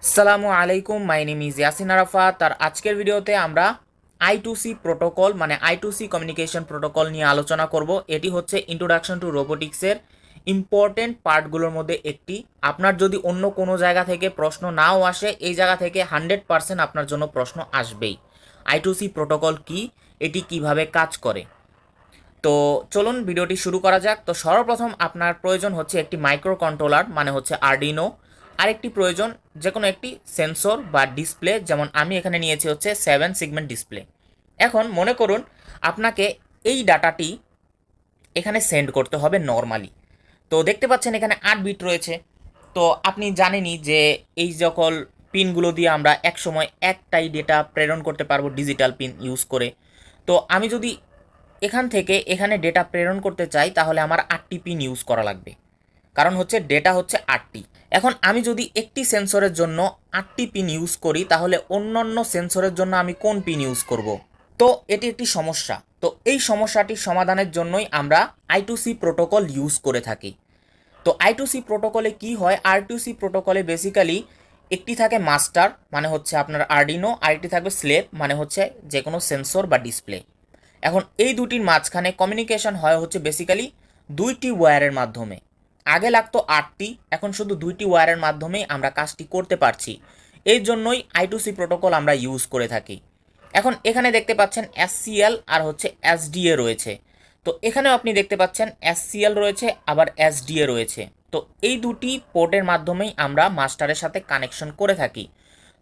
আসসালামু আলাইকুম, my name is Yasin Arafat. আর আজকের ভিডিওতে আমরা I2C প্রোটোকল মানে I2C কমিউনিকেশন প্রোটোকল নিয়ে আলোচনা করব। এটি হচ্ছে ইন্ট্রোডাকশন টু রোবোটিক্সের ইম্পর্টেন্ট পার্টগুলোর মধ্যে একটি। আপনার যদি অন্য কোনো জায়গা থেকে প্রশ্ন নাও আসে, এই জায়গা থেকে 100% আপনার জন্য প্রশ্ন আসবেই। I2C প্রোটোকল কি, এটি কিভাবে কাজ করে। তো চলুন ভিডিওটি শুরু করা যাক। তো সর্বপ্রথম আপনার প্রয়োজন হচ্ছে একটি মাইক্রো কন্ট্রোলার মানে হচ্ছে আরডিনো। আরেকটি প্রয়োজন যে কোনো একটি সেন্সর বা ডিসপ্লে, যেমন আমি এখানে নিয়েছি হচ্ছে 7 সেগমেন্ট ডিসপ্লে। এখন মনে করুন আপনাকে এই ডাটাটি এখানে সেন্ড করতে হবে নর্মালি। তো দেখতে পাচ্ছেন এখানে 8 বিট রয়েছে। তো আপনি জানেনই যে এই সকল পিনগুলো দিয়ে আমরা এক সময় একটাই ডেটা প্রেরণ করতে পারবো ডিজিটাল পিন ইউজ করে। তো আমি যদি এখান থেকে এখানে ডেটা প্রেরণ করতে চাই তাহলে আমার 8টি পিন ইউজ করা লাগবে, কারণ হচ্ছে ডেটা হচ্ছে 8টি। এখন আমি যদি একটি সেন্সরের জন্য 8টি পিন ইউজ করি তাহলে অন্যান্য সেন্সরের জন্য আমি কোন পিন ইউজ করব? তো এটি একটি সমস্যা। তো এই সমস্যাটি সমাধানের জন্যই আমরা I2C প্রোটোকল ইউজ করে থাকি। তো I2C প্রোটোকলে কি হয়, R2C প্রোটোকলে বেসিক্যালি একটি থাকে মাস্টার মানে হচ্ছে আপনার আরডিনো, আরেকটি থাকবে স্লেভ মানে হচ্ছে যে কোনো সেন্সর বা ডিসপ্লে। এখন এই দুটির মাঝখানে কমিউনিকেশন হয় হচ্ছে বেসিক্যালি 2টি ওয়্যারের মাধ্যমে। আগে লাগতো 8টি, এখন শুধু 2টি ওয়্যারের মাধ্যমেই আমরা কাজটি করতে পারছি। এই জন্যই I2C প্রোটোকল আমরা ইউজ করে থাকি। এখন এখানে দেখতে পাচ্ছেন SCL আর হচ্ছে SDA রয়েছে। তো এখানেও আপনি দেখতে পাচ্ছেন SCL রয়েছে আবার SDA রয়েছে। তো এই দুটি পোর্টের মাধ্যমেই আমরা মাস্টারের সাথে কানেকশন করে থাকি।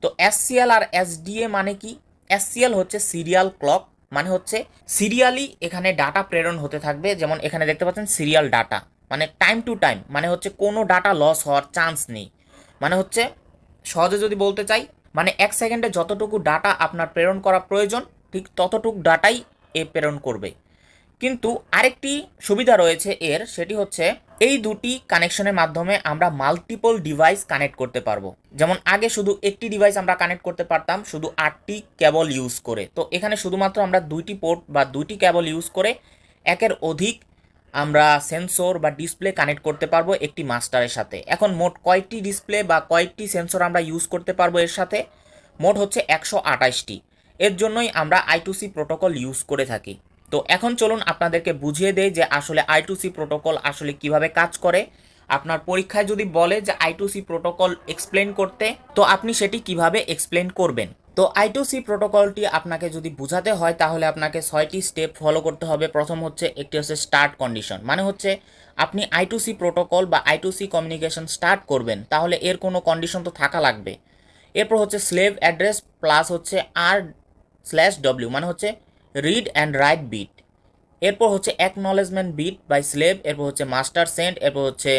তো SCL আর SDA মানে কি? SCL হচ্ছে সিরিয়াল ক্লক, মানে হচ্ছে সিরিয়ালি এখানে ডাটা প্রেরণ হতে থাকবে। যেমন এখানে দেখতে পাচ্ছেন সিরিয়াল ডাটা মানে টাইম টু টাইম, মানে হচ্ছে কোনো ডাটা লস হওয়ার চান্স নেই। মানে হচ্ছে সহজে যদি বলতে চাই, মানে 1 সেকেন্ডে যতটুকু ডাটা আপনার প্রেরণ করা প্রয়োজন ঠিক ততটুকু ডাটাই এ প্রেরণ করবে। কিন্তু আরেকটি সুবিধা রয়েছে এর, সেটি হচ্ছে এই দুটি কানেকশনের মাধ্যমে আমরা মাল্টিপল ডিভাইস কানেক্ট করতে পারবো। যেমন আগে শুধু একটি ডিভাইস আমরা কানেক্ট করতে পারতাম শুধু 8টি কেবল ইউজ করে। তো এখানে শুধুমাত্র আমরা 2টি পোর্ট বা 2টি কেবল ইউজ করে একের অধিক আমরা সেন্সর বা ডিসপ্লে কানেক্ট করতে পারবো একটি মাস্টারের সাথে। এখন মোট কয়েকটি ডিসপ্লে বা কয়েকটি সেন্সর আমরা ইউজ করতে পারবো এর সাথে? মোট হচ্ছে 128টি। এর জন্যই আমরা I2C প্রোটোকল ইউজ করে থাকি। তো এখন চলুন আপনাদেরকে বুঝিয়ে দেই যে আসলে I2C প্রোটোকল আসলে কিভাবে কাজ করে। আপনার পরীক্ষায় যদি বলে যে I2C প্রোটোকল এক্সপ্লেন করতে, তো আপনি সেটি কিভাবে এক্সপ্লেন করবেন। তো I2C প্রোটোকলটি আপনাকে যদি বোঝাতে হয় তাহলে আপনাকে 6টি স্টেপ ফলো করতে হবে। প্রথম হচ্ছে একটি হচ্ছে স্টার্ট কন্ডিশন, মানে হচ্ছে আপনি I2C প্রোটোকল বা I2C কমিউনিকেশন স্টার্ট করবেন তাহলে এর কোনো কন্ডিশন তো থাকা লাগবে। এরপর হচ্ছে স্লেভ অ্যাড্রেস প্লাস হচ্ছে R/W মানে হচ্ছে রিড অ্যান্ড রাইট বিট। এরপর হচ্ছে অ্যাকনলেজমেন্ট বিট বাই স্লেভ। এরপর হচ্ছে মাস্টার সেন্ড। এরপর হচ্ছে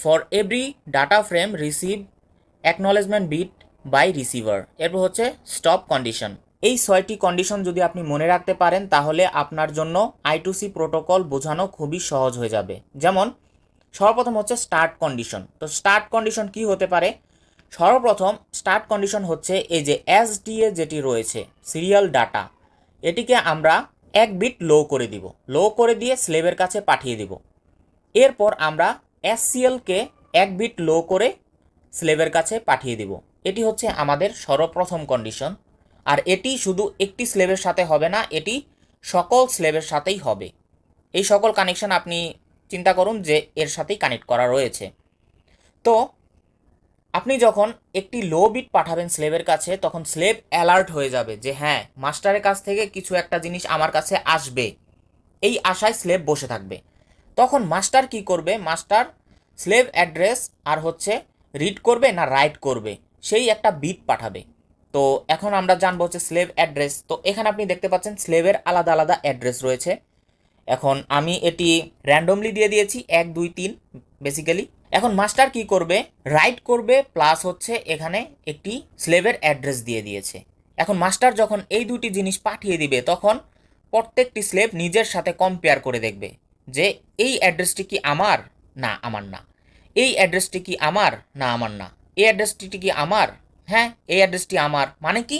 for every data frame receive acknowledgement bit by receiver. এরপর হচ্ছে স্টপ কন্ডিশন। এই 6টি কন্ডিশন যদি আপনি মনে রাখতে পারেন তাহলে আপনার জন্য I2C প্রোটোকল বোঝানো খুবই সহজ হয়ে যাবে। যেমন সর্বপ্রথম হচ্ছে স্টার্ট কন্ডিশন। তো স্টার্ট কন্ডিশন কি হতে পারে? সর্বপ্রথম স্টার্ট কন্ডিশন হচ্ছে এই যে SDA যেটি রয়েছে সিরিয়াল ডাটা, এটিকে আমরা 1 বিট লো করে দিব, লো করে দিয়ে স্লেভের কাছে পাঠিয়ে দিব। এরপর আমরা SCLকে 1 বিট লো করে স্লেভের কাছে পাঠিয়ে দিব। এটি হচ্ছে আমাদের সর্বপ্রথম কন্ডিশন। আর এটি শুধু একটি স্লেভের সাথে হবে না, এটি সকল স্লেভের সাথেই হবে। এই সকল কানেকশন আপনি চিন্তা করুন যে এর সাথেই কানেক্ট করা রয়েছে। তো আপনি যখন একটি লো বিট পাঠাবেন স্লেভের কাছে তখন স্লেভ অ্যালার্ট হয়ে যাবে যে হ্যাঁ মাস্টারের কাছ থেকে কিছু একটা জিনিস আমার কাছে আসবে, এই আশায় স্লেভ বসে থাকবে। তখন মাস্টার কি করবে? মাস্টার স্লেভ অ্যাড্রেস আর হচ্ছে রিড করবে না রাইট করবে সেই একটা বিট পাঠাবে। তো এখন আমরা জানবো হচ্ছে স্লেভ অ্যাড্রেস। তো এখানে আপনি দেখতে পাচ্ছেন স্লেভের আলাদা আলাদা অ্যাড্রেস রয়েছে। এখন আমি এটি র্যান্ডমলি দিয়ে দিয়েছি 1 2 3 বেসিক্যালি। এখন মাস্টার কি করবে? রাইট করবে প্লাস হচ্ছে এখানে একটি স্লেভের অ্যাড্রেস দিয়ে দিয়েছে। এখন মাস্টার যখন এই দুটি জিনিস পাঠিয়ে দিবে তখন প্রত্যেকটি স্লেভ নিজের সাথে কম্পেয়ার করে দেখবে যে এই অ্যাড্রেসটি কি আমার? না আমার না। এই অ্যাড্রেসটি কি আমার? না আমার না। এই অ্যাড্রেসটি কি আমার? হ্যাঁ এই অ্যাড্রেসটি আমার। মানে কি?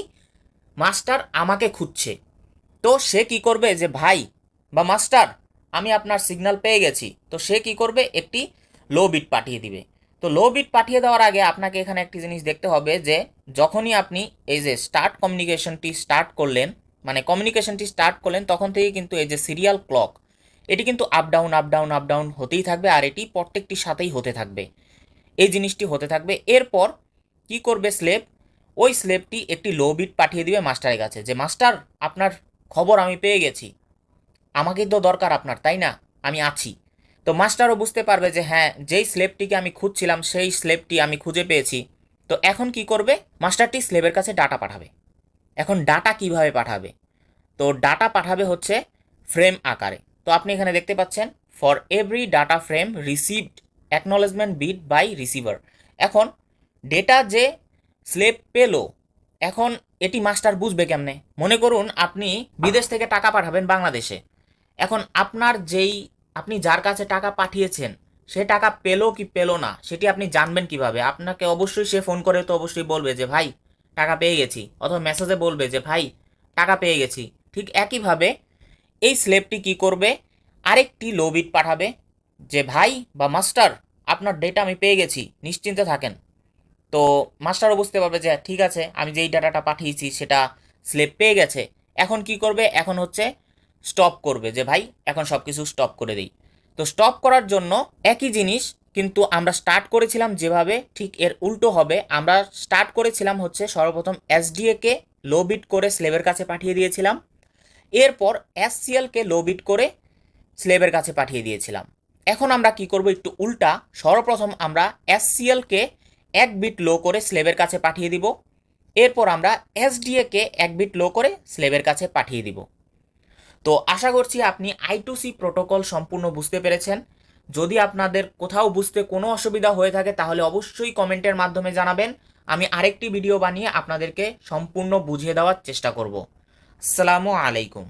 মাস্টার আমাকে খুঁজছে। তো সে কি করবে যে ভাই বা মাস্টার আমি আপনার সিগন্যাল পেয়ে গেছি, তো সে কি করবে? একটি লো বিট পাঠিয়ে দিবে। তো লো বিট পাঠিয়ে দেওয়ার আগে আপনাকে এখানে একটি জিনিস দেখতে হবে যে যখনই আপনি এই যে কমিউনিকেশনটি স্টার্ট করলেন তখন থেকে কিন্তু এই যে সিরিয়াল ক্লক এটি কিন্তু up down up down up down হতেই থাকবে, আর এটি প্রত্যেকটির সাথেই হতে থাকবে, এই জিনিসটি হতে থাকবে। এরপর কি করবে স্লেভ, ওই স্লেভটি একটি লো বিট পাঠিয়ে দিবে মাস্টারের কাছে যে মাস্টার আপনার খবর আমি পেয়ে গেছি, আমাকেই তো দরকার আপনার, তাই না, আমি আছি। তো মাস্টারও বুঝতে পারবে যে হ্যাঁ, যেই স্লেভটিকে আমি খুঁজছিলাম সেই স্লেভটি আমি খুঁজে পেয়েছি। তো এখন কি করবে, মাস্টারটি স্লেভের কাছে ডাটা পাঠাবে। এখন ডাটা কিভাবে পাঠাবে, তো ডাটা পাঠাবে হচ্ছে ফ্রেম আকারে। তো আপনি এখানে দেখতে পাচ্ছেন for every data frame received acknowledgement bit by receiver. এখন ডেটা যে স্লেভ পেলো, এখন এটি মাস্টার বুঝবে কেমনে? মনে করুন আপনি বিদেশ থেকে টাকা পাঠাবেন বাংলাদেশে, এখন আপনি যার কাছে টাকা পাঠিয়েছেন সে টাকা পেলো কি পেলো না সেটি আপনি জানবেন কিভাবে? আপনাকে অবশ্যই সে ফোন করে তো অবশ্যই বলবে যে ভাই টাকা পেয়ে গেছি, অথবা মেসেজে বলবে যে ভাই টাকা পেয়ে গেছি। ঠিক একইভাবে এই স্লেভটি কি করবে, আরেকটি লো বিট পাঠাবে যে ভাই বা মাস্টার আপনার ডেটা আমি পেয়ে গেছি, নিশ্চিন্তে থাকেন। তো মাস্টারও বুঝতে পারবে যে ঠিক আছে, আমি যেই ডাটাটা পাঠিয়েছি সেটা স্লেভ পেয়ে গেছে। এখন কি করবে, এখন হচ্ছে স্টপ করবে যে ভাই এখন সব কিছু স্টপ করে দিই। তো স্টপ করার জন্য একই জিনিস, কিন্তু আমরা স্টার্ট করেছিলাম যেভাবে ঠিক এর উল্টো হবে। আমরা স্টার্ট করেছিলাম হচ্ছে সর্বপ্রথম এসডিএকে লো বিট করে স্লেভের কাছে পাঠিয়ে দিয়েছিলাম, এরপর এসসিএলকে লো বিট করে স্লেভের কাছে পাঠিয়ে দিয়েছিলাম। এখন আমরা কি করব, একটু উল্টা, সর্বপ্রথম আমরা এসসিএলকে 1 বিট লো করে স্লেভের কাছে পাঠিয়ে দিব, এরপর আমরা এসডিএকে 1 বিট লো করে স্লেভের কাছে পাঠিয়ে দিব। তো আশা করছি আপনি I2C প্রোটোকল সম্পূর্ণ বুঝতে পেরেছেন। যদি আপনাদের কোথাও বুঝতে কোনো অসুবিধা হয়ে থাকে তাহলে অবশ্যই কমেন্টের মাধ্যমে জানাবেন, আমি আরেকটি ভিডিও বানিয়ে আপনাদেরকে সম্পূর্ণ বুঝিয়ে দেওয়ার চেষ্টা করব। আসসালামু আলাইকুম।